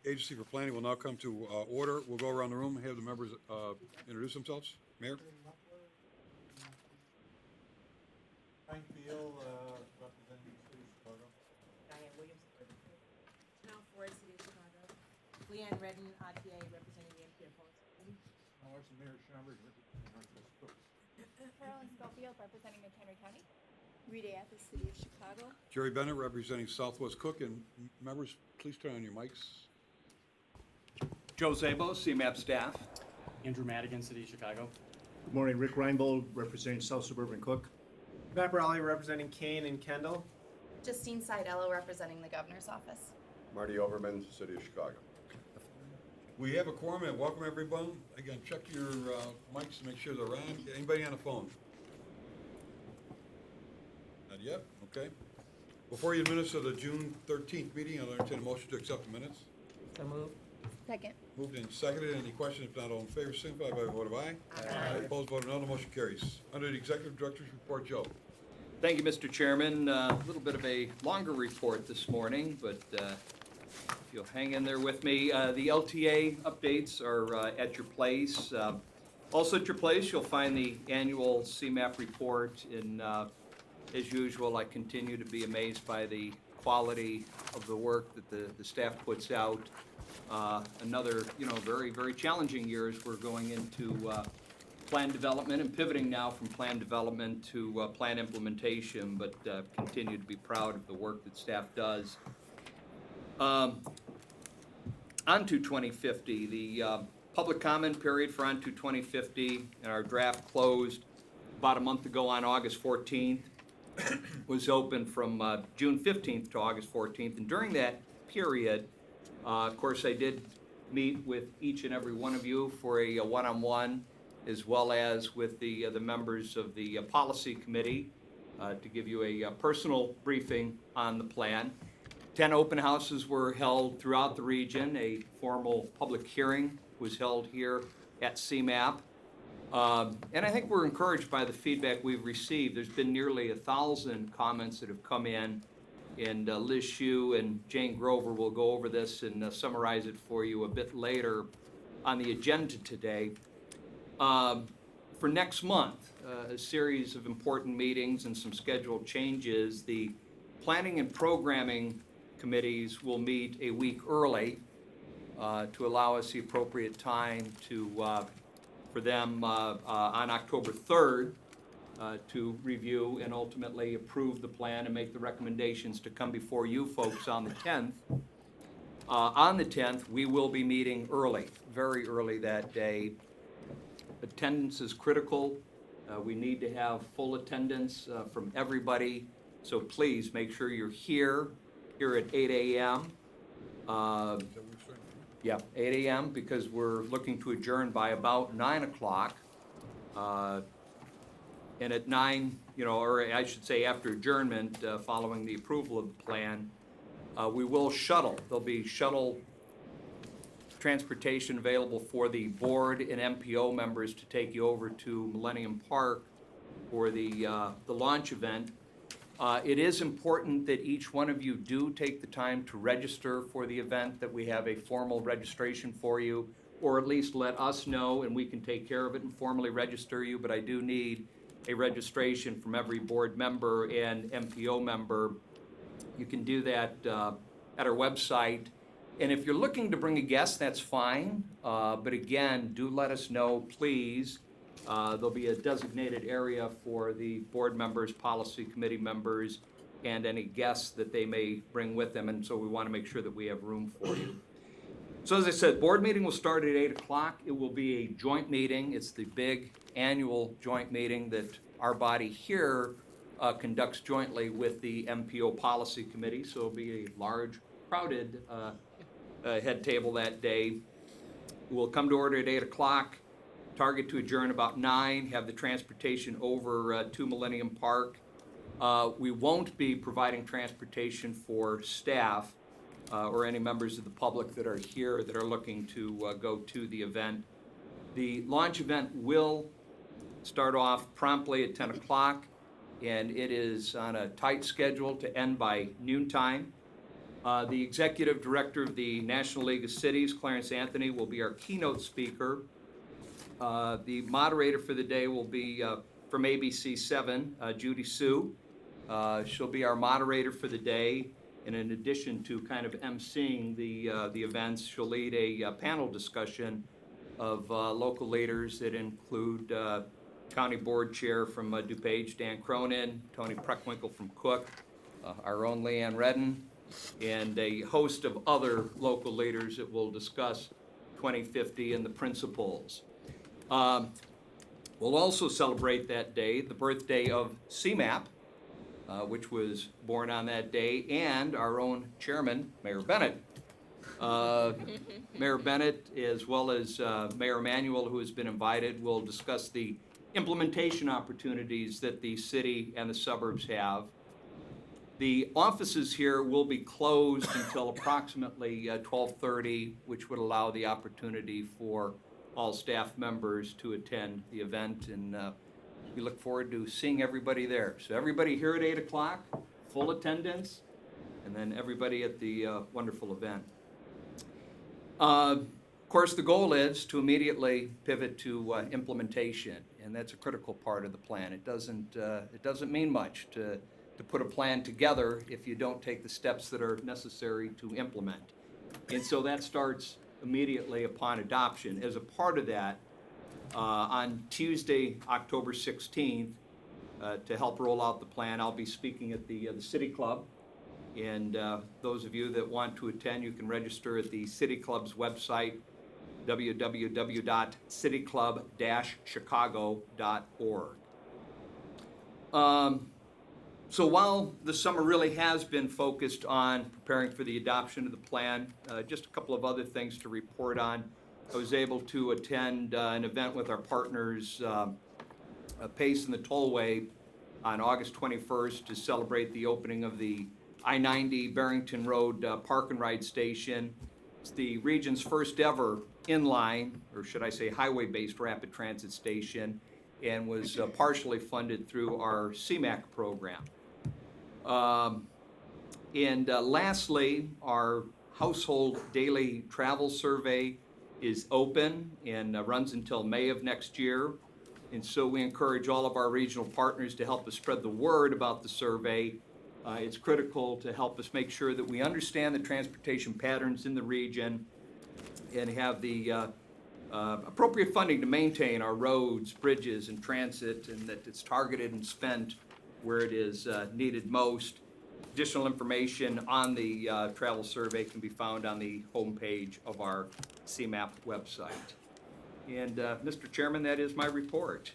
Agency for Planning will now come to order. We'll go around the room and have the members introduce themselves. Mayor? Frank Beal, representing the city of Chicago. Diane Williams, Janelle Ford, City of Chicago. Leanne Redden, RTA, representing the NPO Policy Committee. Also Mayor Schaumburg, representing Northwest Cooks. Carolyn Schofield, representing McHenry County. Rita Athis, City of Chicago. Jerry Bennett, representing Southwest Cook. And members, please turn on your mics. Joe Zabo, CMAP staff. Andrew Madigan, City of Chicago. Good morning, Rick Reinbold, representing South Suburban Cook. Matt Raleigh representing Kane and Kendall. Justine Seidello, representing the Governor's Office. Marty Overman, City of Chicago. We have a quorum and welcome everyone. Again, check your mics to make sure they're on. Anybody on the phone? Not yet? Okay. Before you minutes of the June 13th meeting, I'll entertain a motion to accept the minutes. So moved. Second. Moved and seconded. Any questions? If not, all in favor, signify by a vote of aye. Aye. Opposed, vote of no. The motion carries. Under the Executive Director's Report, Joe. Thank you, Mr. Chairman. A little bit of a longer report this morning, but if you'll hang in there with me. The LTA updates are at your place. Also at your place, you'll find the annual CMAP report. And as usual, I continue to be amazed by the quality of the work that the staff puts out. Another, very, very challenging year as we're going into plan development and pivoting now from plan development to plan implementation, but continue to be proud of the work that staff does. On to 2050, the public comment period for On to 2050 and our draft closed about a month ago on August 14th. Was open from June 15th to August 14th, and during that period, of course, I did meet with each and every one of you for a one-on-one, as well as with the members of the policy committee to give you a personal briefing on the plan. 10 open houses were held throughout the region. A formal public hearing was held here at CMAP. And I think we're encouraged by the feedback we've received. There's been nearly 1,000 comments that have come in, and Liz Shue and Jane Grover will go over this and summarize it for you a bit later on the agenda today. For next month, a series of important meetings and some scheduled changes. The planning and programming committees will meet a week early to allow us the appropriate time for them on October 3rd to review and ultimately approve the plan and make the recommendations to come before you folks on the 10th. On the 10th, we will be meeting early, very early that day. Attendance is critical. We need to have full attendance from everybody, so please make sure you're here at 8 a.m. Yeah, 8 a.m. because we're looking to adjourn by about 9 o'clock. And at 9, or I should say after adjournment, following the approval of the plan, we will shuttle. There'll be shuttle transportation available for the board and MPO members to take you over to Millennium Park for the launch event. It is important that each one of you do take the time to register for the event, that we have a formal registration for you, or at least let us know and we can take care of it and formally register you. But I do need a registration from every board member and MPO member. You can do that at our website. And if you're looking to bring a guest, that's fine. But again, do let us know, please. There'll be a designated area for the board members, policy committee members, and any guests that they may bring with them. And so we want to make sure that we have room for you. So as I said, board meeting will start at 8 o'clock. It will be a joint meeting. It's the big annual joint meeting that our body here conducts jointly with the MPO Policy Committee. So it'll be a large, crowded head table that day. We'll come to order at 8 o'clock. Target to adjourn about 9, have the transportation over to Millennium Park. We won't be providing transportation for staff or any members of the public that are here that are looking to go to the event. The launch event will start off promptly at 10 o'clock, and it is on a tight schedule to end by noontime. The Executive Director of the National League of Cities, Clarence Anthony, will be our keynote speaker. The moderator for the day will be from ABC 7, Judy Sue. She'll be our moderator for the day, and in addition to kind of emceeing the events, she'll lead a panel discussion of local leaders that include County Board Chair from DuPage, Dan Cronin, Tony Preckwinkle from Cook, our own Leanne Redden, and a host of other local leaders that will discuss 2050 and the principles. We'll also celebrate that day the birthday of CMAP, which was born on that day, and our own chairman, Mayor Bennett. Mayor Bennett, as well as Mayor Emanuel, who has been invited, will discuss the implementation opportunities that the city and the suburbs have. The offices here will be closed until approximately 12:30, which would allow the opportunity for all staff members to attend the event, and we look forward to seeing everybody there. So everybody here at 8 o'clock, full attendance, and then everybody at the wonderful event. Of course, the goal is to immediately pivot to implementation, and that's a critical part of the plan. It doesn't mean much to put a plan together if you don't take the steps that are necessary to implement. And so that starts immediately upon adoption. As a part of that, on Tuesday, October 16th, to help roll out the plan, I'll be speaking at the City Club. And those of you that want to attend, you can register at the City Club's website, www.cityclub-chicago.org. So while the summer really has been focused on preparing for the adoption of the plan, just a couple of other things to report on. I was able to attend an event with our partners, Pace and the Tollway, on August 21st to celebrate the opening of the I-90 Barrington Road Park and Ride Station. It's the region's first ever inline, or should I say highway-based rapid transit station, and was partially funded through our CMAP program. Lastly, our household daily travel survey is open and runs until May of next year. And so we encourage all of our regional partners to help us spread the word about the survey. It's critical to help us make sure that we understand the transportation patterns in the region and have the appropriate funding to maintain our roads, bridges, and transit, and that it's targeted and spent where it is needed most. Additional information on the travel survey can be found on the homepage of our CMAP website. And Mr. Chairman, that is my report.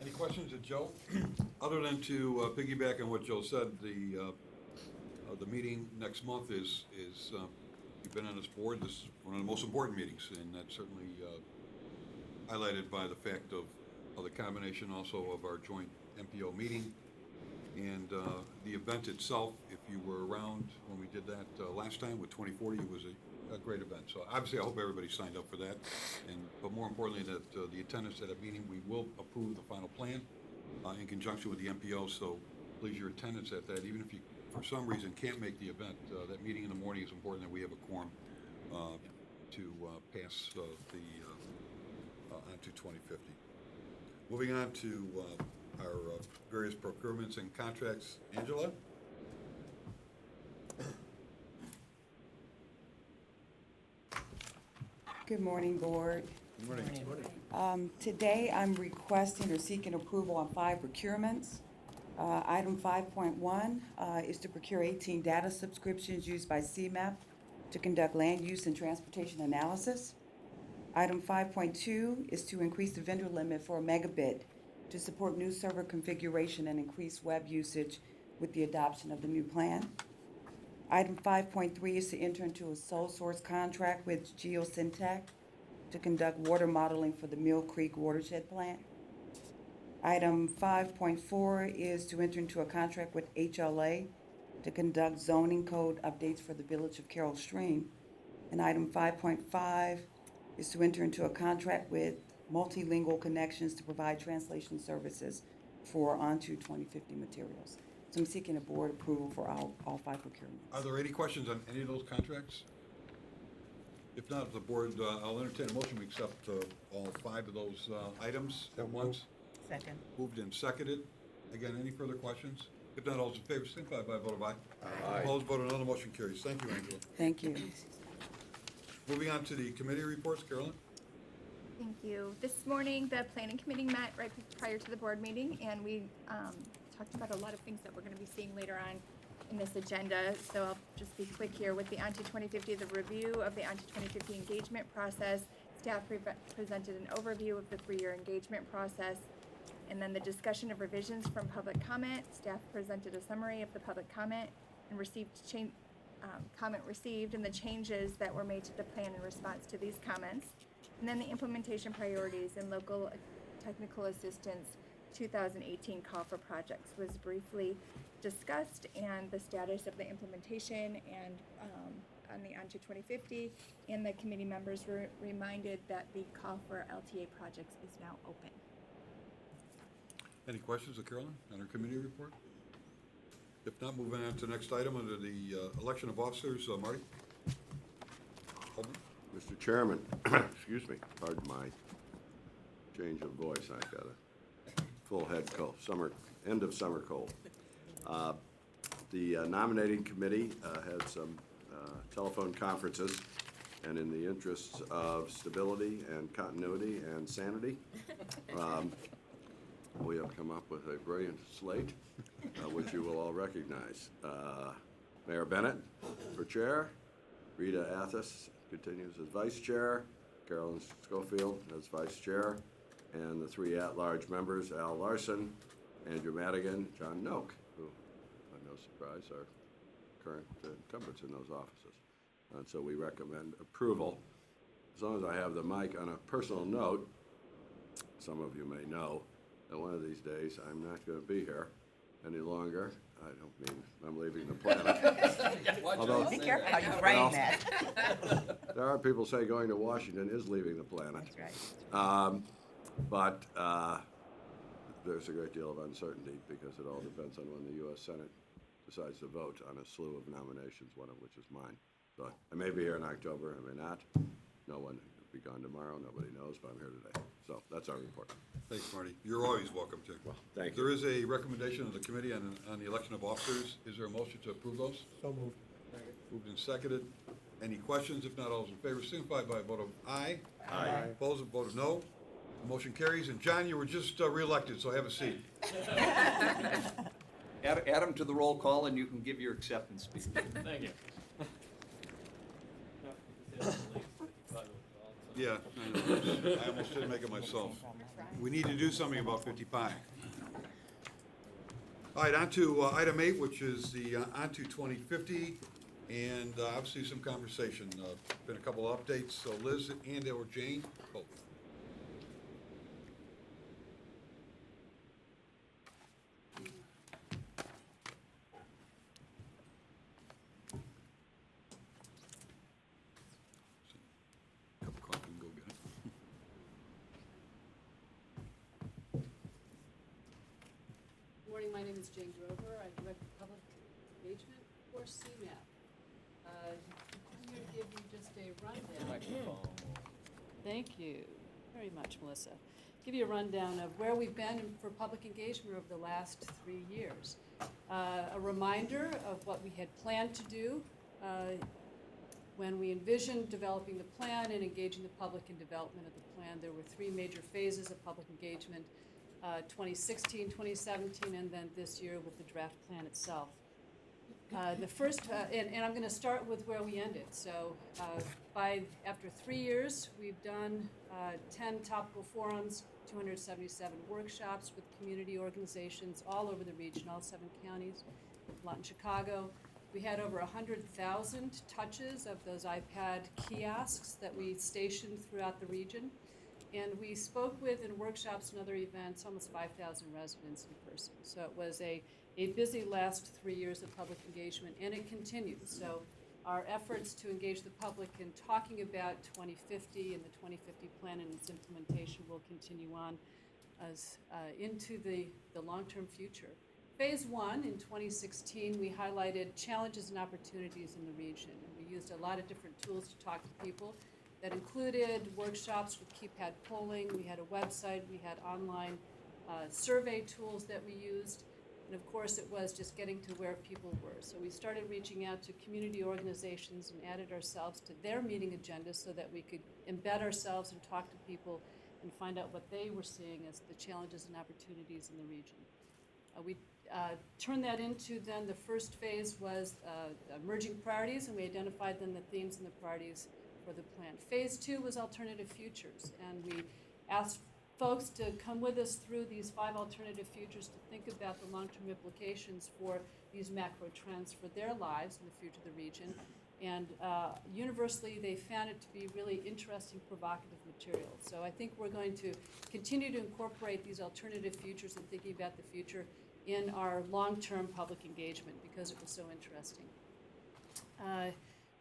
Any questions of Joe? Other than to piggyback on what Joe said, the meeting next month is you've been on this board, this is one of the most important meetings, and that's certainly highlighted by the fact of the combination also of our joint MPO meeting and the event itself. If you were around when we did that last time with 2040, it was a great event. So obviously I hope everybody signed up for that, but more importantly that the attendance at that meeting, we will approve the final plan in conjunction with the MPO, so please your attendance at that. Even if you for some reason can't make the event, that meeting in the morning is important that we have a quorum to pass on to 2050. Moving on to our various procurements and contracts. Angela? Good morning, Board. Good morning. Today, I'm requesting or seeking approval on 5 procurements. Item 5.1 is to procure 18 data subscriptions used by CMAP to conduct land use and transportation analysis. Item 5.2 is to increase the vendor limit for a megabit to support new server configuration and increase web usage with the adoption of the new plan. Item 5.3 is to enter into a sole source contract with Geosyntec to conduct water modeling for the Mill Creek watershed plant. Item 5.4 is to enter into a contract with HLA to conduct zoning code updates for the village of Carroll Stream. And item 5.5 is to enter into a contract with Multilingual Connections to provide translation services for Onto 2050 materials. So I'm seeking a board approval for all 5 procurements. Are there any questions on any of those contracts? If not, the board, I'll entertain a motion to accept all 5 of those items at once. Second. Moved and seconded. Again, any further questions? If not, all those in favor, signify by a vote of aye. Aye. Opposed, vote no. The motion carries. Thank you, Angela. Thank you. Moving on to the committee reports, Carolyn? Thank you. This morning, the planning committee met right prior to the board meeting, and we talked about a lot of things that we're going to be seeing later on in this agenda. So I'll just be quick here with the ON to 2050, the review of the ON to 2050 engagement process. Staff presented an overview of the 3-year engagement process. And then the discussion of revisions from public comment. Staff presented a summary of the public comment and comment received and the changes that were made to the plan in response to these comments. And then the implementation priorities and local technical assistance 2018 call for projects was briefly discussed, and the status of the implementation and on the ON to 2050. And the committee members were reminded that the call for LTA projects is now open. Any questions of Carolyn on her committee report? If not, moving on to the next item under the election of officers, Marty? Holman? Mr. Chairman, excuse me, pardon my change of voice. I got a full head cold, end of summer cold. The nominating committee had some telephone conferences, and in the interests of stability and continuity and sanity, we have come up with a brilliant slate, which you will all recognize. Mayor Bennett for chair, Rita Athos continues as vice chair, Carolyn Schofield as vice chair, and the 3 at-large members, Al Larson, Andrew Madigan, John Noak, who, no surprise, are current incumbents in those offices. And so we recommend approval. As long as I have the mic, on a personal note, some of you may know that one of these days I'm not going to be here any longer. I don't mean I'm leaving the planet. Although, Be careful how you frame well, that. there are people say going to Washington is leaving the planet. That's right. But there's a great deal of uncertainty because it all depends on when the U.S. Senate decides to vote on a slew of nominations, one of which is mine. So I may be here in October, I may not. No one will be gone tomorrow, nobody knows, but I'm here today. So that's our report. Thanks, Marty. You're always welcome to. Well, thank There you. is a recommendation of the committee on the election of officers. Is there a motion to approve those? So moved. Moved and seconded. Any questions? If not, all those in favor signify by a vote of aye. Aye. Opposed, a vote of no. The motion carries. And John, you were just reelected, so have a seat. Add him to the roll call and you can give your acceptance speech. Thank you. Yeah, I know. I almost didn't make it myself. We need to do something about 55. All right, on to item 8, which is the on to 2050, and obviously some conversation. Been a couple of updates, so Liz and or Jane, both. Cup of coffee and go get it. Good morning, my name is Jane Grover. I direct public engagement for CMAP. I'm here to give you just a rundown. Thank you very much, Melissa. Give you a rundown of where we've been for public engagement over the last 3 years. A reminder of what we had planned to do when we envisioned developing the plan and engaging the public in development of the plan. There were 3 major phases of public engagement, 2016, 2017, and then this year with the draft plan itself. The first, and I'm going to start with where we ended. So after 3 years, we've done 10 topical forums, 277 workshops with community organizations all over the region, all 7 counties, a lot in Chicago. We had over 100,000 touches of those iPad kiosks that we stationed throughout the region. And we spoke with, in workshops and other events, almost 5,000 residents in person. So it was a busy last 3 years of public engagement, and it continues. So our efforts to engage the public in talking about 2050 and the 2050 plan and its implementation will continue on as into the long-term future. Phase 1 in 2016, we highlighted challenges and opportunities in the region. And we used a lot of different tools to talk to people. That included workshops with keypad polling. We had a website. We had online survey tools that we used. And of course, it was just getting to where people were. So we started reaching out to community organizations and added ourselves to their meeting agendas so that we could embed ourselves and talk to people and find out what they were seeing as the challenges and opportunities in the region. We turned that into then the first phase was emerging priorities, and we identified then the themes and the priorities for the plan. Phase 2 was alternative futures, and we asked folks to come with us through these 5 alternative futures to think about the long-term implications for these macro trends for their lives and the future of the region. And universally, they found it to be really interesting, provocative material. So I think we're going to continue to incorporate these alternative futures and thinking about the future in our long-term public engagement because it was so interesting.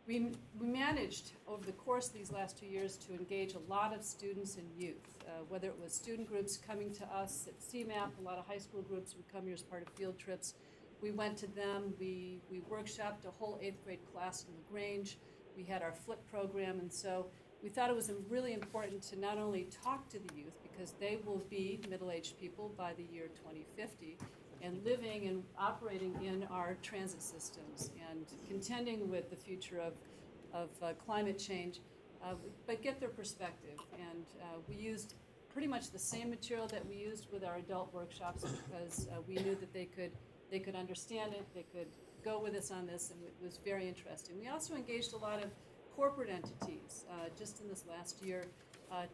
We managed over the course of these last 2 years to engage a lot of students and youth, whether it was student groups coming to us at CMAP, a lot of high school groups would come here as part of field trips. We went to them, we workshopped a whole 8th grade class in LaGrange. We had our FLIP program, and so we thought it was really important to not only talk to the youth, because they will be middle-aged people by the year 2050, and living and operating in our transit systems and contending with the future of climate change, but get their perspective. And we used pretty much the same material that we used with our adult workshops because we knew that they could understand it, they could go with us on this, and it was very interesting. We also engaged a lot of corporate entities just in this last year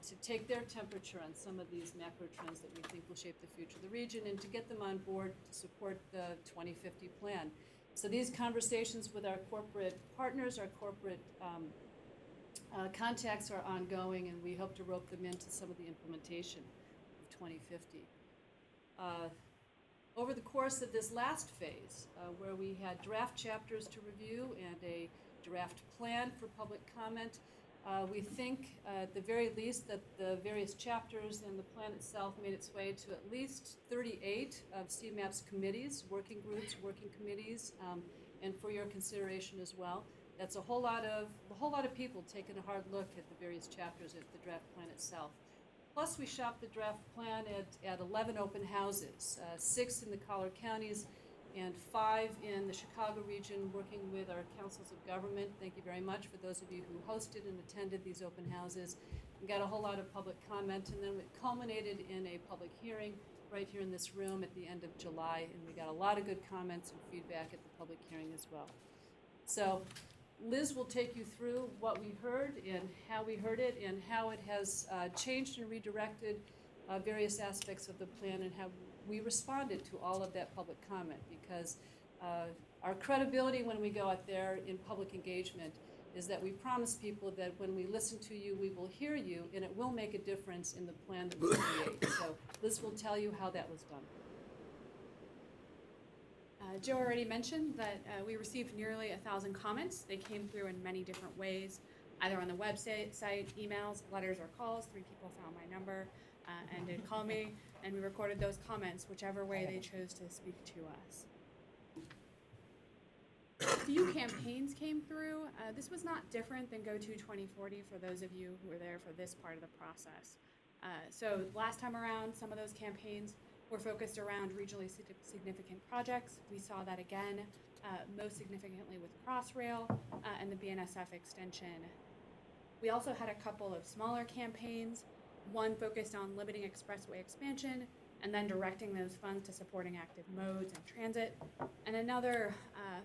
to take their temperature on some of these macro trends that we think will shape the future of the region and to get them on board to support the 2050 plan. So these conversations with our corporate partners, our corporate contacts are ongoing, and we hope to rope them into some of the implementation of 2050. Over the course of this last phase, where we had draft chapters to review and a draft plan for public comment, we think, at the very least, that the various chapters and the plan itself made its way to at least 38 of CMAP's committees, working groups, working committees, and for your consideration as well. That's a whole lot of people taking a hard look at the various chapters of the draft plan itself. Plus, we shopped the draft plan at 11 open houses, 6 in the Collier counties, and 5 in the Chicago region, working with our councils of government. Thank you very much for those of you who hosted and attended these open houses. We got a whole lot of public comment, and then it culminated in a public hearing right here in this room at the end of July, and we got a lot of good comments and feedback at the public hearing as well. So Liz will take you through what we heard and how we heard it and how it has changed and redirected various aspects of the plan and how we responded to all of that public comment, because our credibility when we go out there in public engagement is that we promise people that when we listen to you, we will hear you, and it will make a difference in the plan that we create. So Liz will tell you how that was done. Joe already mentioned that we received nearly 1,000 comments. They came through in many different ways, either on the website, emails, letters, or calls. 3 people found my number and did call me, and we recorded those comments, whichever way they chose to speak to us. A few campaigns came through. This was not different than Go To 2040 for those of you who were there for this part of the process. So last time around, some of those campaigns were focused around regionally significant projects. We saw that again, most significantly with Crossrail and the BNSF extension. We also had a couple of smaller campaigns, one focused on limiting expressway expansion and then directing those funds to supporting active modes and transit, and another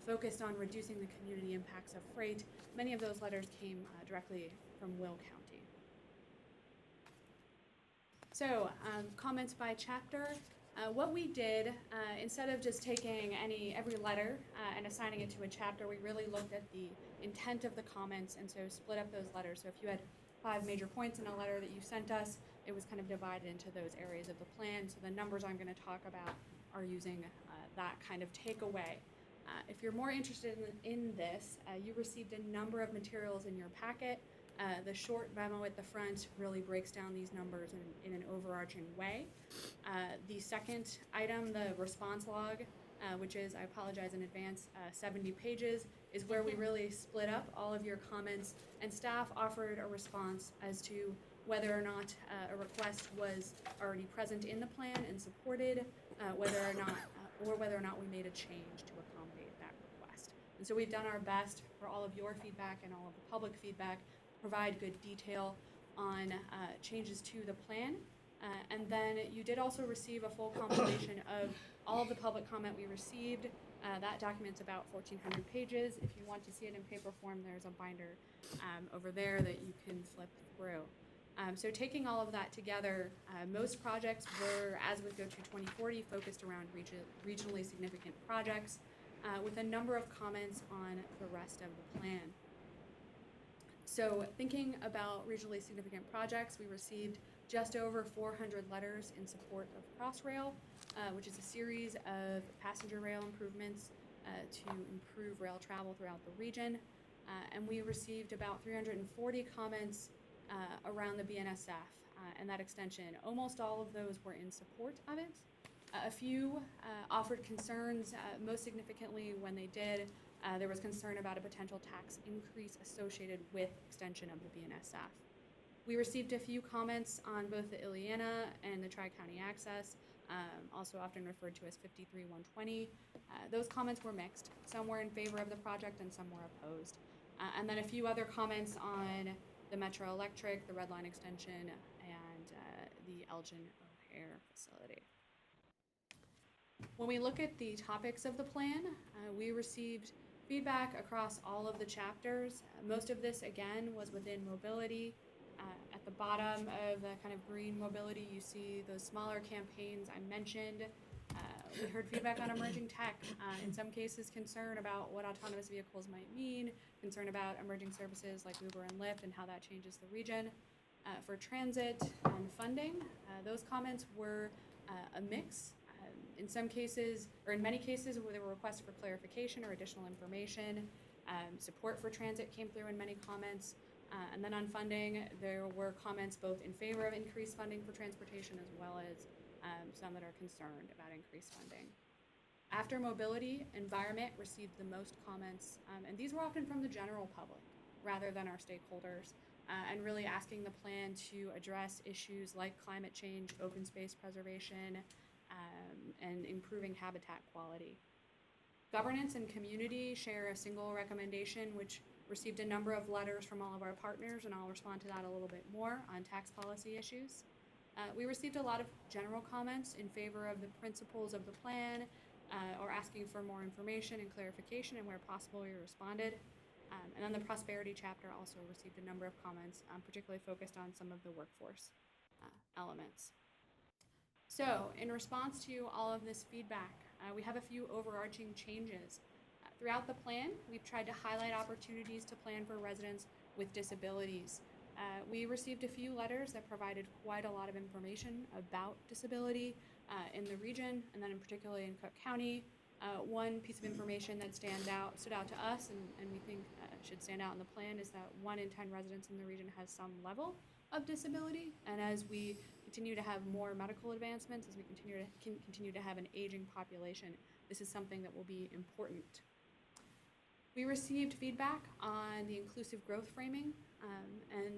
focused on reducing the community impacts of freight. Many of those letters came directly from Will County. So, comments by chapter. What we did, instead of just taking every letter and assigning it to a chapter, we really looked at the intent of the comments, and so split up those letters. So if you had 5 major points in a letter that you sent us, it was kind of divided into those areas of the plan. So the numbers I'm going to talk about are using that kind of takeaway. If you're more interested in this, you received a number of materials in your packet. The short memo at the front really breaks down these numbers in an overarching way. The second item, the response log, which is, I apologize in advance, 70 pages, is where we really split up all of your comments, and staff offered a response as to whether or not a request was already present in the plan and supported, whether or not we made a change to accommodate that request. And so we've done our best for all of your feedback and all of the public feedback, provide good detail on changes to the plan. And then you did also receive a full compilation of all of the public comment we received. That document's about 1,400 pages. If you want to see it in paper form, there's a binder over there that you can flip through. So taking all of that together, most projects were, as with Go to 2040, focused around regionally significant projects, with a number of comments on the rest of the plan. So thinking about regionally significant projects, we received just over 400 letters in support of Crossrail, which is a series of passenger rail improvements to improve rail travel throughout the region. And we received about 340 comments around the BNSF and that extension. Almost all of those were in support of it. A few offered concerns, most significantly when they did, there was concern about a potential tax increase associated with extension of the BNSF. We received a few comments on both the Ileana and the Tri-County Access, also often referred to as 53-120. Those comments were mixed. Some were in favor of the project and some were opposed. And then a few other comments on the Metro Electric, the Red Line extension, and the Elgin O'Hare facility. When we look at the topics of the plan, we received feedback across all of the chapters. Most of this, again, was within mobility. At the bottom of the kind of green mobility, you see those smaller campaigns I mentioned. We heard feedback on emerging tech, in some cases concern about what autonomous vehicles might mean, concern about emerging services like Uber and Lyft and how that changes the region. For transit and funding, those comments were a mix. In some cases, or in many cases, where there were requests for clarification or additional information. Support for transit came through in many comments. And then on funding, there were comments both in favor of increased funding for transportation as well as some that are concerned about increased funding. After mobility, environment received the most comments, and these were often from the general public rather than our stakeholders, and really asking the plan to address issues like climate change, open space preservation, and improving habitat quality. Governance and community share a single recommendation, which received a number of letters from all of our partners, and I'll respond to that a little bit more on tax policy issues. We received a lot of general comments in favor of the principles of the plan, or asking for more information and clarification, and where possible, we responded. And then the prosperity chapter also received a number of comments, particularly focused on some of the workforce elements. So, in response to all of this feedback, we have a few overarching changes. Throughout the plan, we've tried to highlight opportunities to plan for residents with disabilities. We received a few letters that provided quite a lot of information about disability in the region, and then particularly in Cook County. One piece of information that stood out to us, and we think should stand out in the plan, is that 1 in 10 residents in the region has some level of disability. And as we continue to have more medical advancements, as we continue to have an aging population, this is something that will be important. We received feedback on the inclusive growth framing, and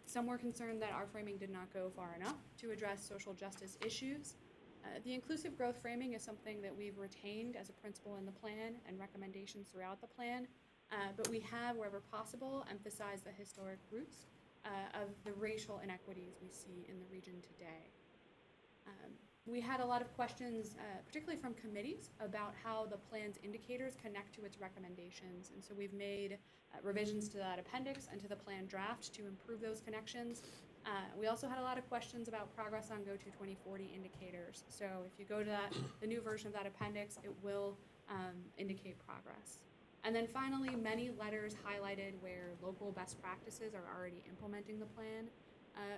some were concerned that our framing did not go far enough to address social justice issues. The inclusive growth framing is something that we've retained as a principle in the plan and recommendations throughout the plan, but we have, wherever possible, emphasized the historic roots of the racial inequities we see in the region today. We had a lot of questions, particularly from committees, about how the plan's indicators connect to its recommendations. And so we've made revisions to that appendix and to the plan draft to improve those connections. We also had a lot of questions about progress on Go to 2040 indicators. So if you go to the new version of that appendix, it will indicate progress. And then finally, many letters highlighted where local best practices are already implementing the plan,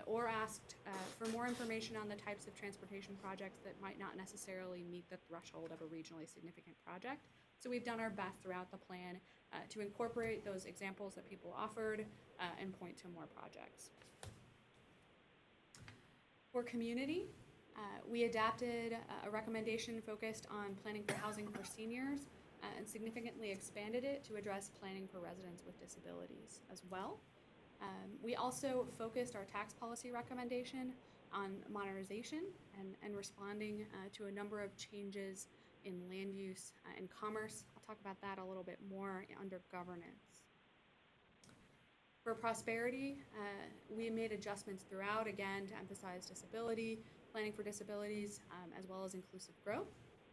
or asked for more information on the types of transportation projects that might not necessarily meet the threshold of a regionally significant project. So we've done our best throughout the plan to incorporate those examples that people offered and point to more projects. For community, We adapted a recommendation focused on planning for housing for seniors and significantly expanded it to address planning for residents with disabilities as well. We also focused our tax policy recommendation on modernization and responding to a number of changes in land use and commerce. I'll talk about that a little bit more under governance. For prosperity, we made adjustments throughout, again, to emphasize disability, planning for disabilities, as well as inclusive growth.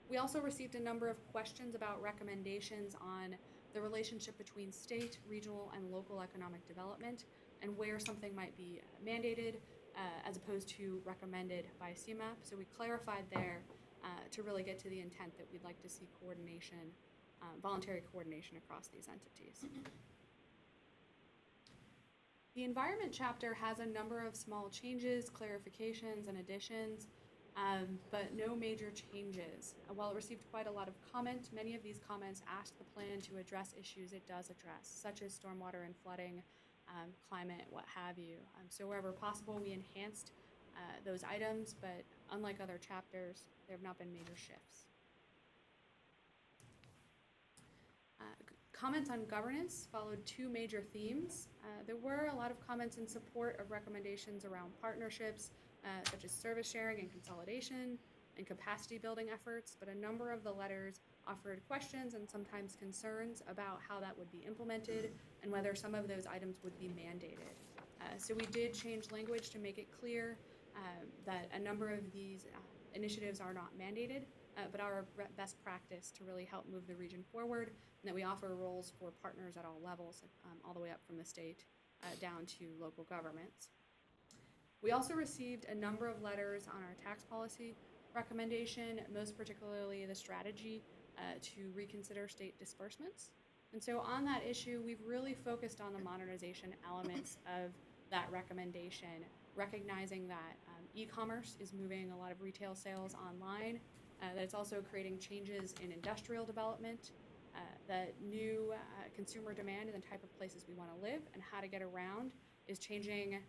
We also received a number of questions about recommendations on the relationship between state, regional, and local economic development and where something might be mandated as opposed to recommended by CMAP. So we clarified there to really get to the intent that we'd like to see coordination, voluntary coordination across these entities. The environment chapter has a number of small changes, clarifications, and additions, but no major changes. While it received quite a lot of comment, many of these comments asked the plan to address issues it does address, such as stormwater and flooding, climate, what have you. So wherever possible, we enhanced those items, but unlike other chapters, there have not been major shifts. Comments on governance followed two major themes. There were a lot of comments in support of recommendations around partnerships, such as service sharing and consolidation and capacity building efforts, but a number of the letters offered questions and sometimes concerns about how that would be implemented and whether some of those items would be mandated. So we did change language to make it clear that a number of these initiatives are not mandated, but are best practice to really help move the region forward, and that we offer roles for partners at all levels, all the way up from the state down to local governments. We also received a number of letters on our tax policy recommendation, most particularly the strategy to reconsider state disbursements. And so on that issue, we've really focused on the modernization elements of that recommendation, recognizing that e-commerce is moving a lot of retail sales online, that it's also creating changes in industrial development, that new consumer demand and the type of places we want to live and how to get around is changing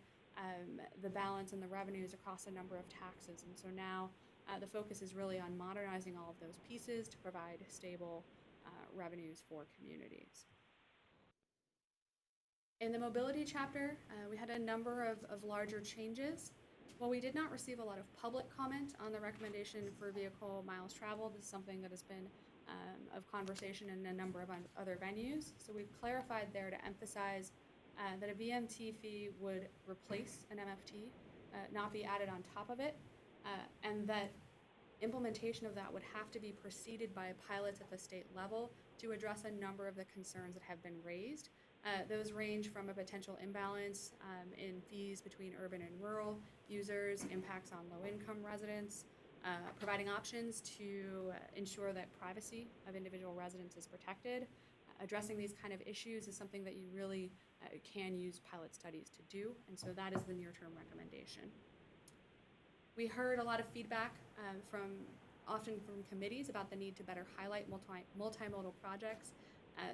the balance and the revenues across a number of taxes. And so now the focus is really on modernizing all of those pieces to provide stable revenues for communities. In the mobility chapter, we had a number of larger changes. While we did not receive a lot of public comment on the recommendation for vehicle miles traveled, this is something that has been of conversation in a number of other venues. So we've clarified there to emphasize that a VMT fee would replace an MFT, not be added on top of it, and that implementation of that would have to be preceded by pilots at the state level to address a number of the concerns that have been raised. Those range from a potential imbalance in fees between urban and rural users, impacts on low-income residents, providing options to ensure that privacy of individual residents is protected. Addressing these kind of issues is something that you really can use pilot studies to do, and so that is the near-term recommendation. We heard a lot of feedback often from committees about the need to better highlight multimodal projects.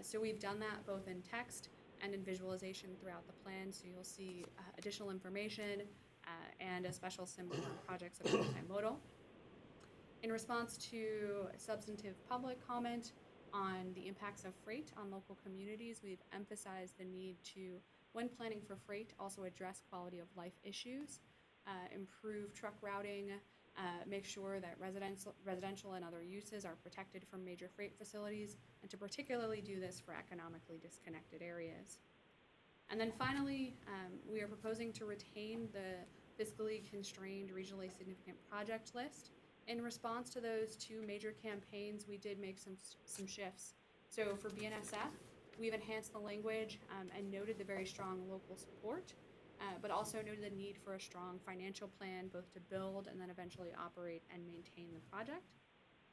So we've done that both in text and in visualization throughout the plan. So you'll see additional information and a special symbol for projects that are multimodal. In response to substantive public comment on the impacts of freight on local communities, we've emphasized the need to, when planning for freight, also address quality of life issues, improve truck routing, make sure that residential and other uses are protected from major freight facilities, and to particularly do this for economically disconnected areas. And then finally, we are proposing to retain the fiscally constrained regionally significant project list. In response to those two major campaigns, we did make some shifts. So for BNSF, we've enhanced the language and noted the very strong local support, but also noted the need for a strong financial plan, both to build and then eventually operate and maintain the project.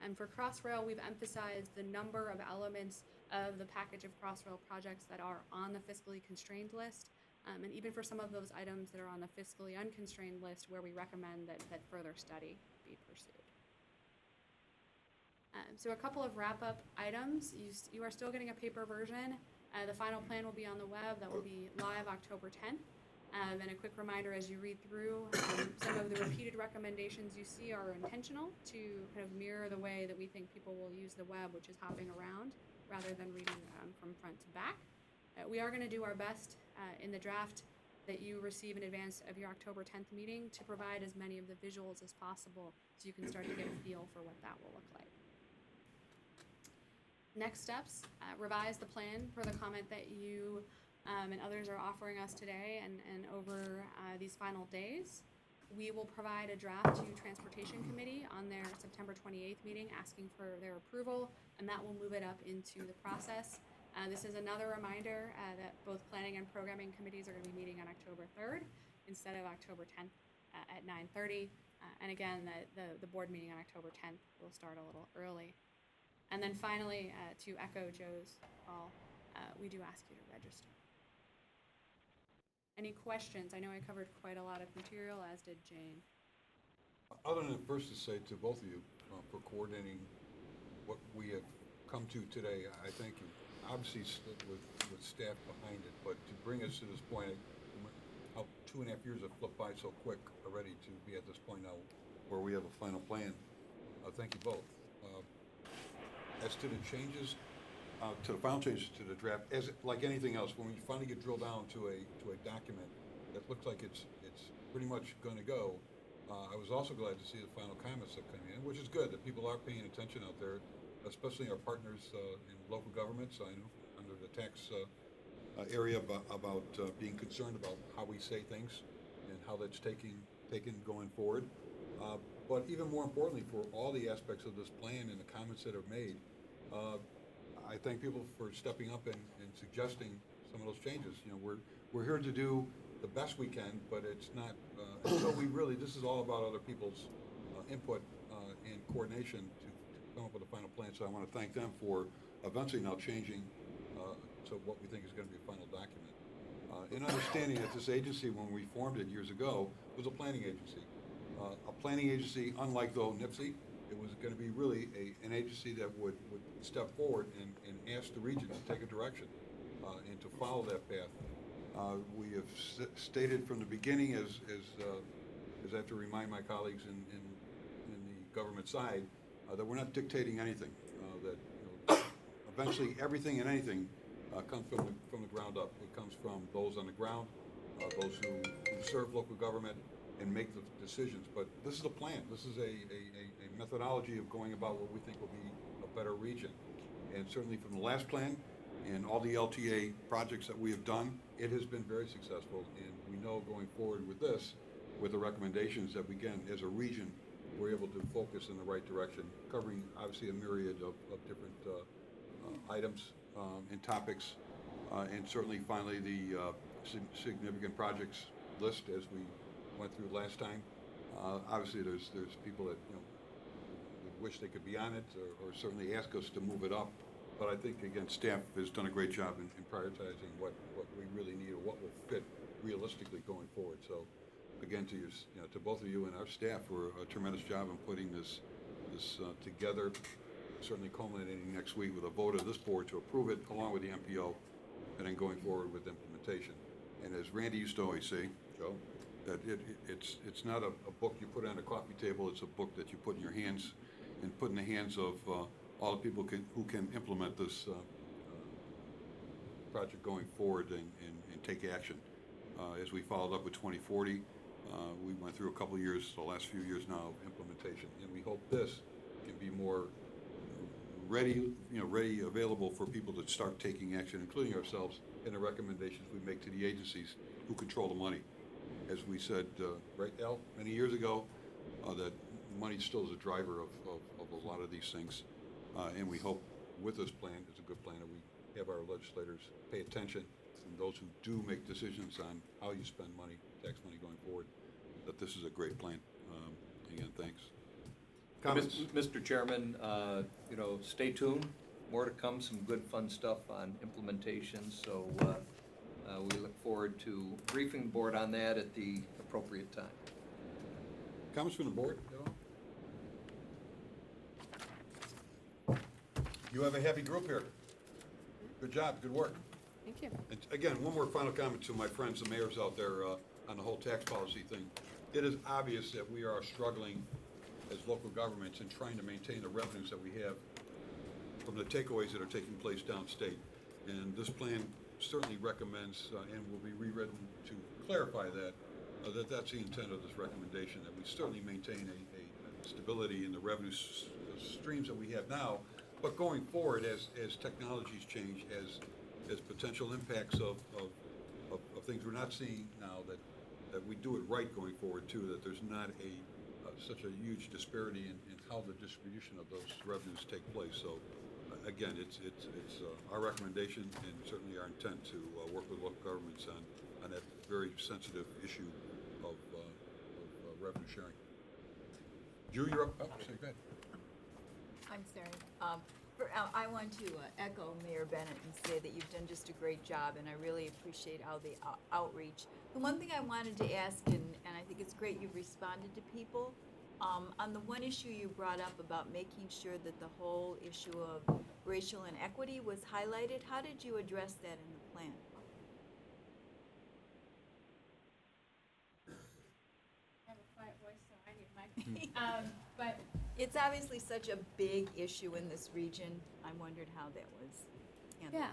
And for Crossrail, we've emphasized the number of elements of the package of Crossrail projects that are on the fiscally constrained list, and even for some of those items that are on the fiscally unconstrained list, where we recommend that further study be pursued. So a couple of wrap-up items. You are still getting a paper version. The final plan will be on the web. That will be live October 10th. And a quick reminder as you read through, some of the repeated recommendations you see are intentional to kind of mirror the way that we think people will use the web, which is hopping around rather than reading from front to back. We are going to do our best in the draft that you receive in advance of your October 10th meeting to provide as many of the visuals as possible so you can start to get a feel for what that will look like. Next steps, revise the plan for the comment that you and others are offering us today and over these final days. We will provide a draft to Transportation Committee on their September 28th meeting asking for their approval, and that will move it up into the process. This is another reminder that both Planning and Programming Committees are going to be meeting on October 3rd instead of October 10th at 9:30. And again, the board meeting on October 10th will start a little early. And then finally, to echo Joe's call, we do ask you to register. Any questions? I know I covered quite a lot of material, as did Jane. Other than first to say to both of you for coordinating what we have come to today, I thank you. Obviously with staff behind it, but to bring us to this point, how 2.5 years have flipped by so quick already to be at this point now where we have a final plan. Thank you both. As to the changes, to the final changes to the draft, as like anything else, when we finally get drilled down to a document that looks like it's pretty much going to go, I was also glad to see the final comments that come in, which is good that people are paying attention out there, especially our partners in local governments. I know under the tax area about being concerned about how we say things and how that's taken going forward. But even more importantly, for all the aspects of this plan and the comments that are made, I thank people for stepping up and suggesting some of those changes. You know, we're here to do the best we can, but it's not until we really. This is all about other people's input and coordination to come up with a final plan. So I want to thank them for eventually now changing to what we think is going to be a final document. In understanding that this agency, when we formed it years ago, was a planning agency. A planning agency, unlike though NIPSI, it was going to be really an agency that would step forward and ask the region to take a direction and to follow that path. We have stated from the beginning, as I have to remind my colleagues in the government side, that we're not dictating anything. That eventually everything and anything comes from the ground up. It comes from those on the ground, those who serve local government and make the decisions. But this is a plan. This is a methodology of going about what we think will be a better region. And certainly from the last plan and all the LTA projects that we have done, it has been very successful. And we know going forward with this, with the recommendations that we, again, as a region, we're able to focus in the right direction, covering obviously a myriad of different items and topics. And certainly finally the significant projects list as we went through last time. Obviously there's people that would wish they could be on it or certainly ask us to move it up. But I think again staff has done a great job in prioritizing what we really need or what will fit realistically going forward. So again to both of you and our staff for a tremendous job in putting this together, certainly culminating next week with a vote of this board to approve it along with the MPO and then going forward with implementation. And as Randy used to always say, Joe, that it's not a book you put on a coffee table, it's a book that you put in your hands and put in the hands of all the people who can implement this project going forward and take action. As we followed up with 2040, we went through a couple of years, the last few years now of implementation, and we hope this can be more ready, available for people to start taking action, including ourselves, in the recommendations we make to the agencies who control the money. As we said, right, Al, many years ago, that money still is a driver of a lot of these things. And we hope with this plan, it's a good plan, that we have our legislators pay attention, and those who do make decisions on how you spend money, tax money going forward, that this is a great plan. Again, thanks. Comments? Mr. Chairman, stay tuned. More to come, some good fun stuff on implementation. So we look forward to briefing the board on that at the appropriate time. Comments from the board at all? You have a heavy group here. Good job, good work. Thank you. And again, one more final comment to my friends, the mayors out there, on the whole tax policy thing. It is obvious that we are struggling as local governments in trying to maintain the revenues that we have from the takeaways that are taking place downstate. And this plan certainly recommends, and will be rewritten to clarify that, that's the intent of this recommendation, that we certainly maintain a stability in the revenue streams that we have now. But going forward, as technologies change, as potential impacts of things we're not seeing now, that we do it right going forward too, that there's not such a huge disparity in how the distribution of those revenues take place. So again, it's our recommendation and certainly our intent to work with local governments on that very sensitive issue of revenue sharing. Drew, you're up. Oh, sorry, go ahead. I'm sorry. I want to echo Mayor Bennett and say that you've done just a great job, and I really appreciate all the outreach. The one thing I wanted to ask, and I think it's great you've responded to people, on the one issue you brought up about making sure that the whole issue of racial inequity was highlighted, how did you address that in the plan? I have a quiet voice, so I need my. But It's obviously such a big issue in this region. I wondered how that was handled. yeah,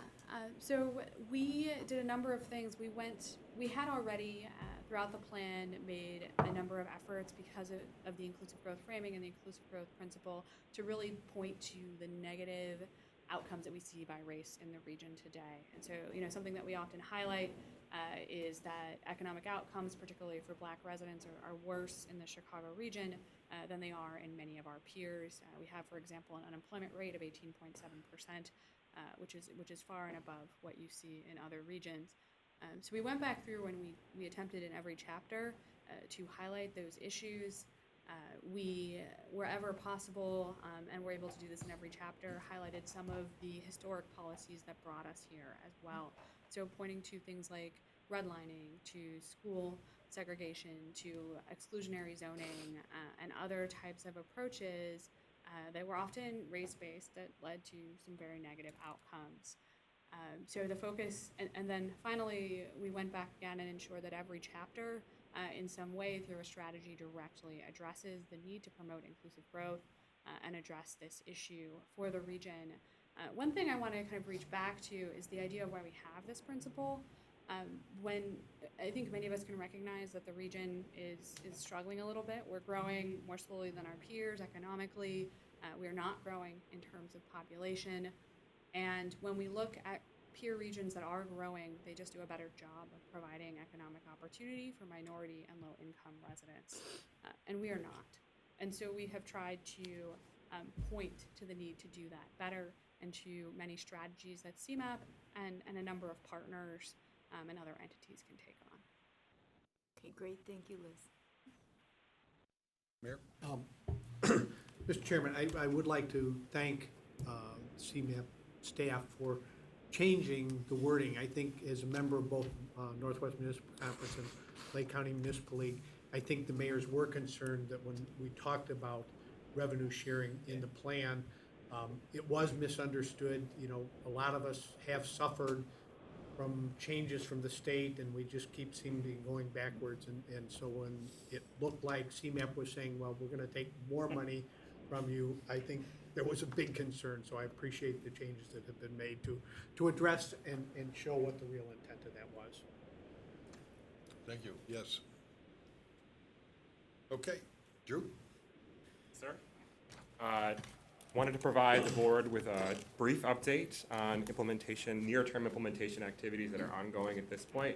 so we did a number of things. We had already throughout the plan made a number of efforts because of the inclusive growth framing and the inclusive growth principle to really point to the negative outcomes that we see by race in the region today. And so, something that we often highlight is that economic outcomes, particularly for Black residents, are worse in the Chicago region than they are in many of our peers. We have, for example, an unemployment rate of 18.7%, which is far and above what you see in other regions. So we went back through and we attempted in every chapter to highlight those issues. We, wherever possible, and we're able to do this in every chapter, highlighted some of the historic policies that brought us here as well. So pointing to things like redlining, to school segregation, to exclusionary zoning, and other types of approaches that were often race-based that led to some very negative outcomes. So the focus, and then finally, we went back again and ensured that every chapter in some way through a strategy directly addresses the need to promote inclusive growth and address this issue for the region. One thing I want to kind of reach back to is the idea of why we have this principle. When I think many of us can recognize that the region is struggling a little bit. We're growing more slowly than our peers economically. We are not growing in terms of population. And when we look at peer regions that are growing, they just do a better job of providing economic opportunity for minority and low-income residents. And we are not. And so we have tried to point to the need to do that better and to many strategies that CMAP and a number of partners and other entities can take on. Okay, great. Thank you, Liz. Mayor? Mr. Chairman, I would like to thank CMAP staff for changing the wording. I think as a member of both Northwest Municipal Conference and Lake County Municipal League, I think the mayors were concerned that when we talked about revenue sharing in the plan, it was misunderstood. A lot of us have suffered from changes from the state, and we just keep seeming to be going backwards. And so when it looked like CMAP was saying, well, we're going to take more money from you, I think there was a big concern. So I appreciate the changes that have been made to address and show what the real intent of that was. Thank you. Yes. Okay. Drew? Sir? Wanted to provide the board with a brief update on near-term implementation activities that are ongoing at this point.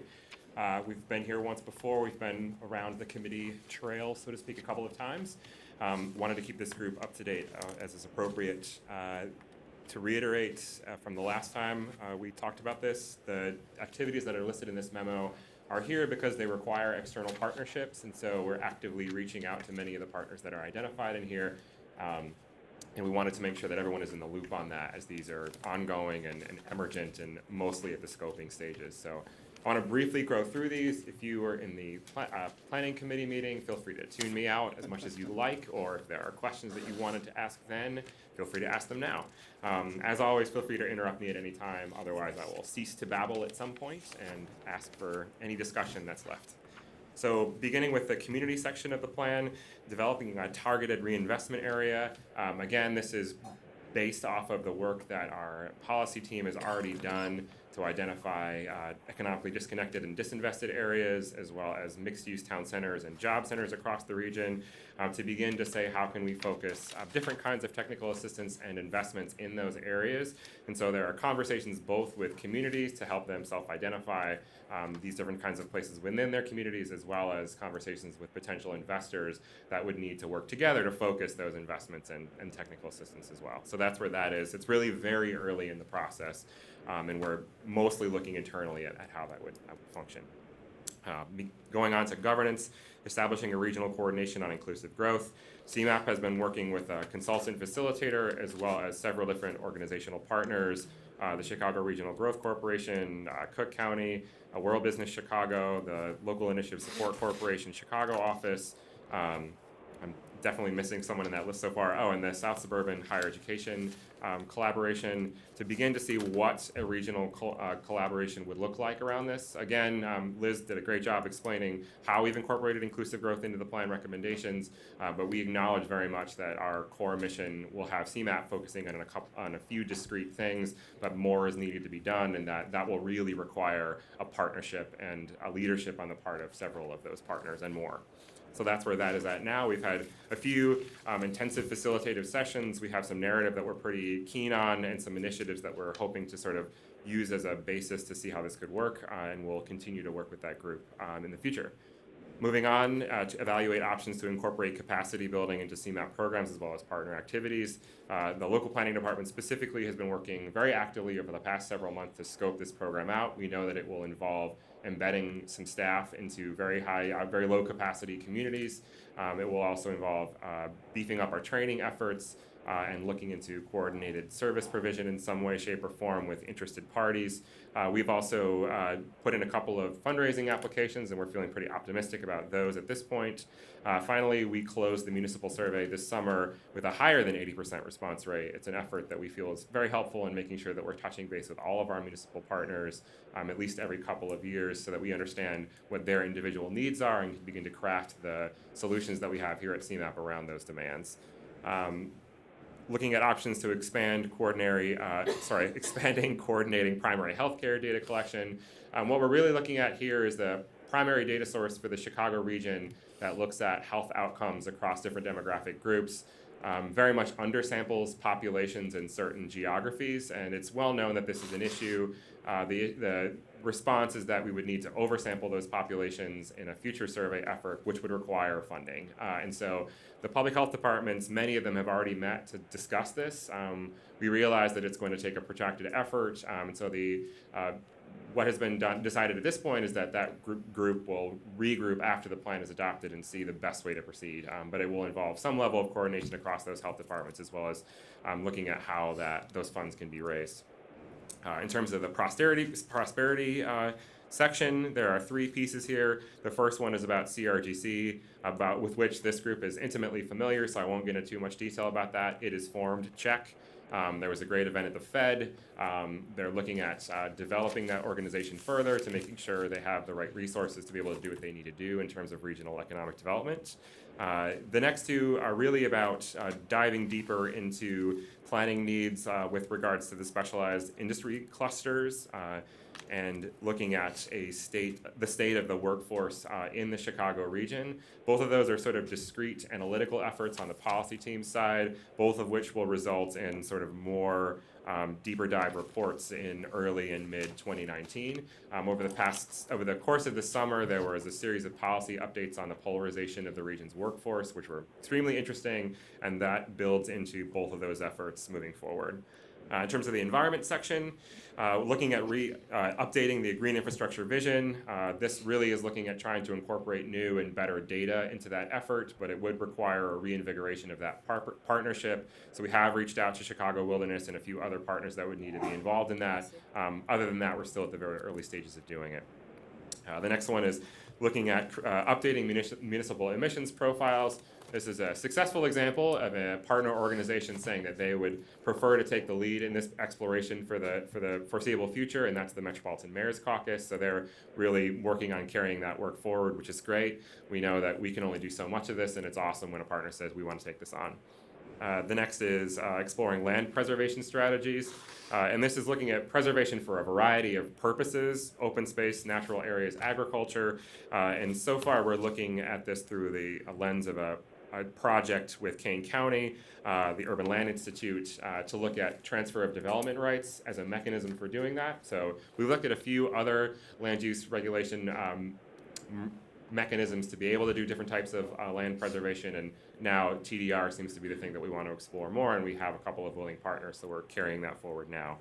We've been here once before. We've been around the committee trail, so to speak, a couple of times. Wanted to keep this group up to date as is appropriate. To reiterate from the last time we talked about this, the activities that are listed in this memo are here because they require external partnerships, and so we're actively reaching out to many of the partners that are identified in here. And we wanted to make sure that everyone is in the loop on that, as these are ongoing and emergent and mostly at the scoping stages. So I want to briefly go through these. If you were in the planning committee meeting, feel free to tune me out as much as you like, or if there are questions that you wanted to ask then, feel free to ask them now. As always, feel free to interrupt me at any time. Otherwise, I will cease to babble at some point and ask for any discussion that's left. So beginning with the community section of the plan, developing a targeted reinvestment area. Again, this is based off of the work that our policy team has already done to identify economically disconnected and disinvested areas, as well as mixed-use town centers and job centers across the region, to begin to say how can we focus different kinds of technical assistance and investments in those areas. And so there are conversations both with communities to help them self-identify these different kinds of places within their communities, as well as conversations with potential investors that would need to work together to focus those investments and technical assistance as well. So that's where that is. It's really very early in the process, and we're mostly looking internally at how that would function. Going on to governance, establishing a regional coordination on inclusive growth. CMAP has been working with a consultant facilitator as well as several different organizational partners, the Chicago Regional Growth Corporation, Cook County, World Business Chicago, the Local Initiative Support Corporation Chicago office. I'm definitely missing someone in that list so far. Oh, and the South Suburban Higher Education collaboration, to begin to see what a regional collaboration would look like around this. Again, Liz did a great job explaining how we've incorporated inclusive growth into the plan recommendations, but we acknowledge very much that our core mission will have CMAP focusing on a few discrete things, but more is needed to be done, and that will really require a partnership and a leadership on the part of several of those partners and more. So that's where that is at now. We've had a few intensive facilitative sessions. We have some narrative that we're pretty keen on and some initiatives that we're hoping to sort of use as a basis to see how this could work, and we'll continue to work with that group in the future. Moving on to evaluate options to incorporate capacity building into CMAP programs as well as partner activities. The local planning department specifically has been working very actively over the past several months to scope this program out. We know that it will involve embedding some staff into very low capacity communities. It will also involve beefing up our training efforts and looking into coordinated service provision in some way, shape, or form with interested parties. We've also put in a couple of fundraising applications, and we're feeling pretty optimistic about those at this point. Finally, we closed the municipal survey this summer with a higher than 80% response rate. It's an effort that we feel is very helpful in making sure that we're touching base with all of our municipal partners at least every couple of years so that we understand what their individual needs are and can begin to craft the solutions that we have here at CMAP around those demands. Looking at options to expanding coordinating primary healthcare data collection. What we're really looking at here is the primary data source for the Chicago region that looks at health outcomes across different demographic groups. Very much undersamples populations in certain geographies, and it's well known that this is an issue. The response is that we would need to oversample those populations in a future survey effort, which would require funding. And so the public health departments, many of them have already met to discuss this. We realize that it's going to take a protracted effort, and so what has been decided at this point is that group will regroup after the plan is adopted and see the best way to proceed. But it will involve some level of coordination across those health departments, as well as looking at how those funds can be raised. In terms of the prosperity section, there are 3 pieces here. The first one is about CRGC, with which this group is intimately familiar, so I won't get into too much detail about that. It is formed, check. There was a great event at the Fed. They're looking at developing that organization further to making sure they have the right resources to be able to do what they need to do in terms of regional economic development. The next 2 are really about diving deeper into planning needs with regards to the specialized industry clusters and looking at the state of the workforce in the Chicago region. Both of those are sort of discrete analytical efforts on the policy team side, both of which will result in sort of more deeper dive reports in early and mid 2019. Over the course of the summer, there was a series of policy updates on the polarization of the region's workforce, which were extremely interesting, and that builds into both of those efforts moving forward. In terms of the environment section, looking at updating the green infrastructure vision. This really is looking at trying to incorporate new and better data into that effort, but it would require a reinvigoration of that partnership. So we have reached out to Chicago Wilderness and a few other partners that would need to be involved in that. Other than that, we're still at the very early stages of doing it. The next one is looking at updating municipal emissions profiles. This is a successful example of a partner organization saying that they would prefer to take the lead in this exploration for the foreseeable future, and that's the Metropolitan Mayor's Caucus. So they're really working on carrying that work forward, which is great. We know that we can only do so much of this, and it's awesome when a partner says we want to take this on. The next is exploring land preservation strategies. And this is looking at preservation for a variety of purposes: open space, natural areas, agriculture. And so far, we're looking at this through the lens of a project with Kane County, the Urban Land Institute, to look at transfer of development rights as a mechanism for doing that. So we looked at a few other land use regulation mechanisms to be able to do different types of land preservation, and now TDR seems to be the thing that we want to explore more, and we have a couple of willing partners, so we're carrying that forward now.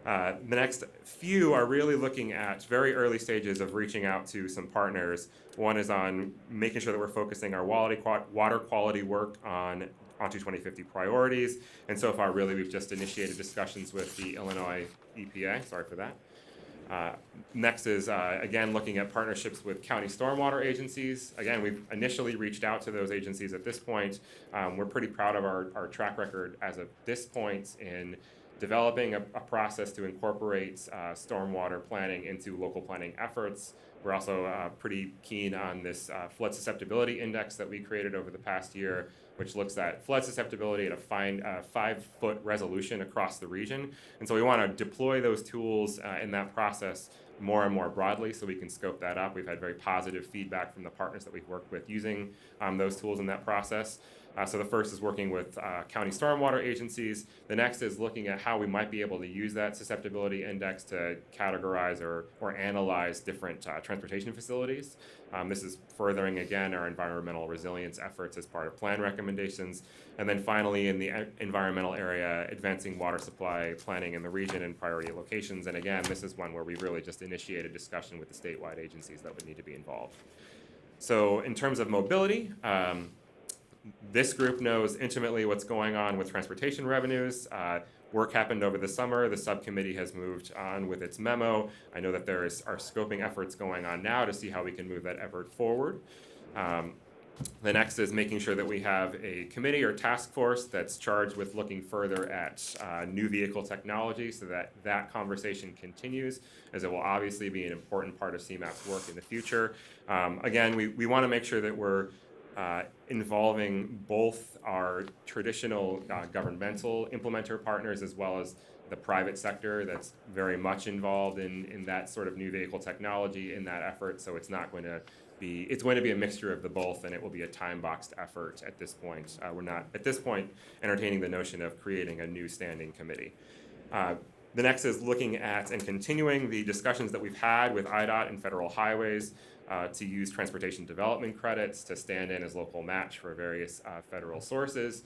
The next few are really looking at very early stages of reaching out to some partners. One is on making sure that we're focusing our water quality work onto 2050 priorities, and so far really we've just initiated discussions with the Illinois EPA, sorry for that. Next is, again, looking at partnerships with county stormwater agencies. Again, we've initially reached out to those agencies at this point. We're pretty proud of our track record as of this point in developing a process to incorporate stormwater planning into local planning efforts. We're also pretty keen on this flood susceptibility index that we created over the past year, which looks at flood susceptibility at a 5-foot resolution across the region. And so we want to deploy those tools in that process more and more broadly so we can scope that up. We've had very positive feedback from the partners that we've worked with using those tools in that process. So the first is working with county stormwater agencies. The next is looking at how we might be able to use that susceptibility index to categorize or analyze different transportation facilities. This is furthering, again, our environmental resilience efforts as part of plan recommendations. And then finally, in the environmental area, advancing water supply planning in the region and priority locations. And again, this is one where we really just initiated discussion with the statewide agencies that would need to be involved. So in terms of mobility, this group knows intimately what's going on with transportation revenues. Work happened over the summer. The subcommittee has moved on with its memo. I know that there are scoping efforts going on now to see how we can move that effort forward. The next is making sure that we have a committee or task force that's charged with looking further at new vehicle technology so that that conversation continues, as it will obviously be an important part of CMAP's work in the future. Again, we want to make sure that we're involving both our traditional governmental implementer partners as well as the private sector that's very much involved in that sort of new vehicle technology in that effort. So it's going to be a mixture of the both, and it will be a time-boxed effort at this point. We're not, at this point, entertaining the notion of creating a new standing committee. The next is looking at and continuing the discussions that we've had with IDOT and federal highways to use transportation development credits to stand in as local match for various federal sources.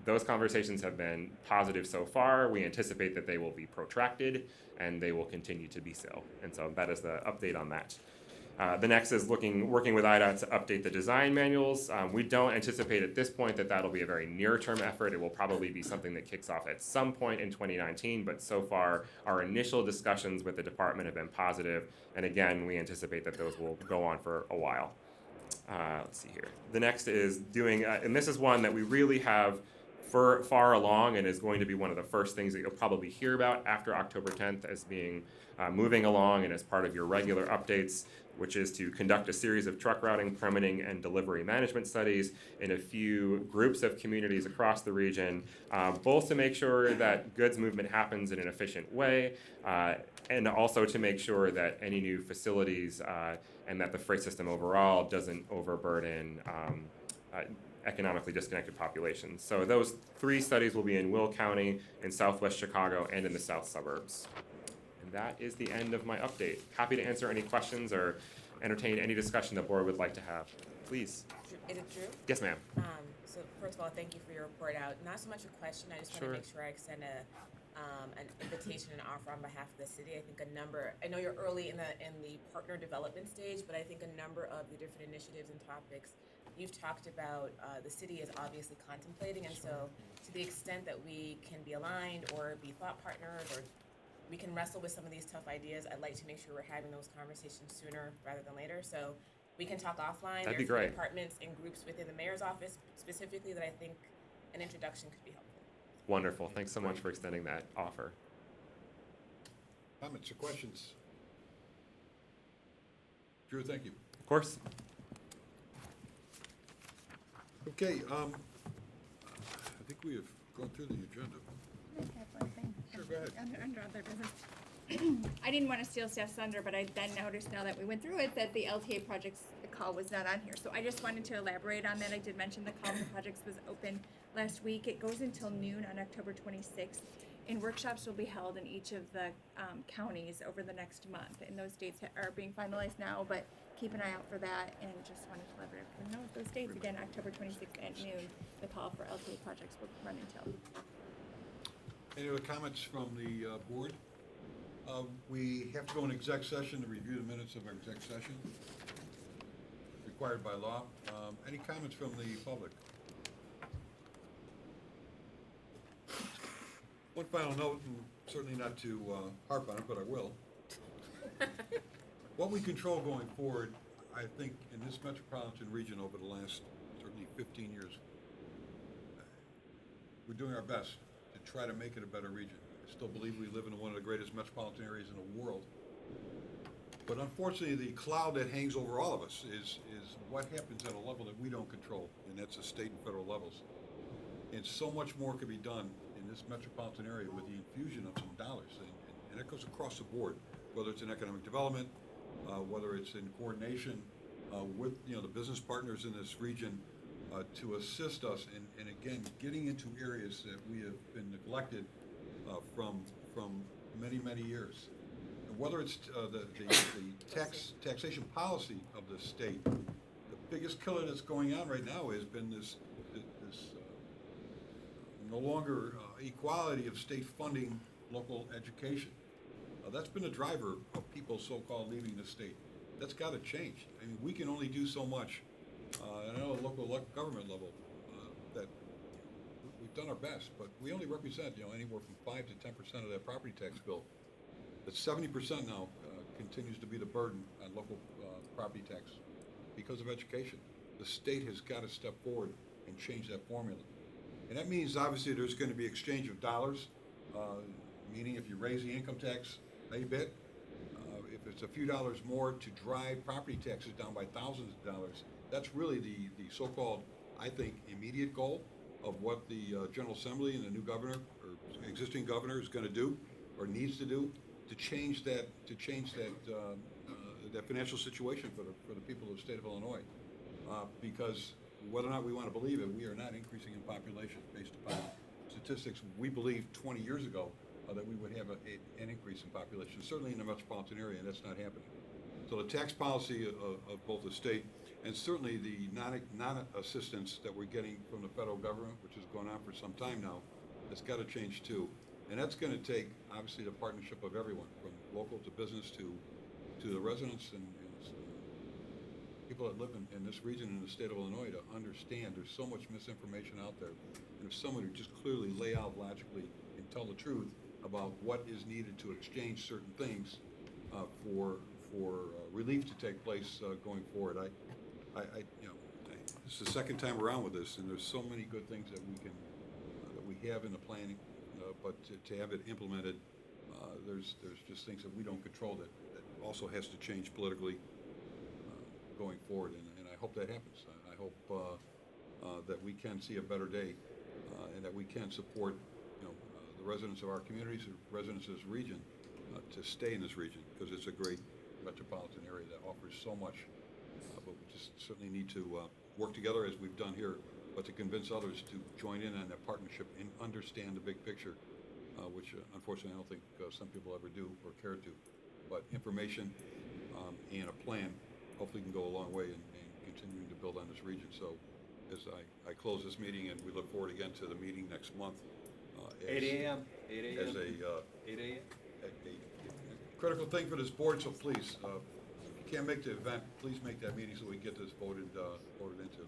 Those conversations have been positive so far. We anticipate that they will be protracted and they will continue to be so. And so that is the update on that. The next is working with IDOT to update the design manuals. We don't anticipate at this point that that'll be a very near-term effort. It will probably be something that kicks off at some point in 2019, but so far our initial discussions with the department have been positive, and again, we anticipate that those will go on for a while. Let's see here. The next is doing, and this is one that we really have far along and is going to be one of the first things that you'll probably hear about after October 10th as being moving along and as part of your regular updates, which is to conduct a series of truck routing, permitting, and delivery management studies in a few groups of communities across the region, both to make sure that goods movement happens in an efficient way, and also to make sure that any new facilities and that the freight system overall doesn't overburden economically disconnected populations. So those 3 studies will be in Will County, in Southwest Chicago, and in the south suburbs. And that is the end of my update. Happy to answer any questions or entertain any discussion the board would like to have. Please. Is it true? Yes, ma'am. So first of all, thank you for your report out. Not so much a question, I just want to make sure I extend an invitation and offer on behalf of the city. I think I know you're early in the partner development stage, but I think a number of the different initiatives and topics you've talked about, the city is obviously contemplating, and so to the extent that we can be aligned or be thought partners or we can wrestle with some of these tough ideas. I'd like to make sure we're having those conversations sooner rather than later. So we can talk offline. That'd be There's great. departments and groups within the mayor's office specifically that I think an introduction could be helpful. Wonderful. Thanks so much for extending that offer. Comments or questions? Drew, thank you. Of course. Okay, I think we have gone through the agenda. I have one thing. Sure, go ahead. Under other business. I didn't want to steal Steph's thunder, but I then noticed now that we went through it that the LTA projects, the call was not on here. So I just wanted to elaborate on that. I did mention the call for projects was open last week. It goes until noon on October 26th. And workshops will be held in each of the counties over the next month. And those dates are being finalized now, but keep an eye out for that. And just wanted to let everyone know those dates. Again, October 26th at noon, the call for LTA projects will run until. Any other comments from the board? We have to go in exec session to review the minutes of our exec session, required by law. Any comments from the public? One final note, and certainly not to harp on it, but I will. What we control going forward, I think, in this metropolitan region over the last certainly 15 years, we're doing our best to try to make it a better region. I still believe we live in one of the greatest metropolitan areas in the world. But unfortunately, the cloud that hangs over all of us is what happens at a level that we don't control, and that's the state and federal levels. And so much more could be done in this metropolitan area with the infusion of some dollars, and it goes across the board, whether it's in economic development, whether it's in coordination with the business partners in this region to assist us in again getting into areas that we have been neglected from many years. And whether it's the taxation policy of the state, the biggest killer that's going on right now has been this no longer equality of state funding local education. That's been a driver of people so-called leaving the state. That's got to change. I mean, we can only do so much. I know at local government level that we've done our best, but we only represent anywhere from 5 to 10% of that property tax bill. But 70% now continues to be the burden on local property tax because of education. The state has got to step forward and change that formula. And that means obviously there's going to be exchange of dollars, meaning if you raise the income tax a bit, if it's a few dollars more to drive property taxes down by thousands of dollars, that's really the so-called, I think, immediate goal of what the General Assembly and the new governor or existing governor is going to do or needs to do to change that that financial situation for the people of the state of Illinois. Because whether or not we want to believe it, we are not increasing in population based upon statistics. We believed 20 years ago that we would have an increase in population, certainly in the metropolitan area, and that's not happening. So the tax policy of both the state and certainly the non-assistance that we're getting from the federal government, which has gone on for some time now, has got to change too. And that's going to take, obviously, the partnership of everyone, from local to business to the residents and people that live in this region in the state of Illinois to understand there's so much misinformation out there. And if someone would just clearly lay out logically and tell the truth about what is needed to exchange certain things for relief to take place going forward. This is the second time around with this, and there's so many good things that we have in the planning, but to have it implemented, there's just things that we don't control that also has to change politically going forward, and I hope that happens. I hope that we can see a better day, and that we can support the residents of our communities, the residents of this region, to stay in this region, because it's a great metropolitan area that offers so much. But we just certainly need to work together as we've done here, but to convince others to join in on that partnership and understand the big picture, which unfortunately I don't think some people ever do or care to. But information and a plan hopefully can go a long way in continuing to build on this region. So as I close this meeting, and we look forward again to the meeting next month. 8 a.m. 8 a.m. As 8 a.m. a critical thing for this board, so please, if you can't make the event, please make that meeting so we get this voted into.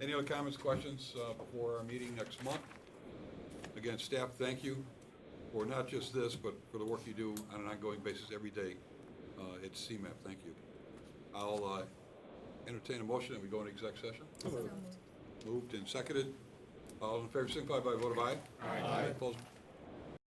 Any other comments, questions before our meeting next month? Again, staff, thank you. for not just this, but for the work you do on an ongoing basis every day at CMAP. Thank you. I'll entertain a motion that we go into exec session. Moved and seconded. All in favor, signify by a vote of aye. Aye. Opposed,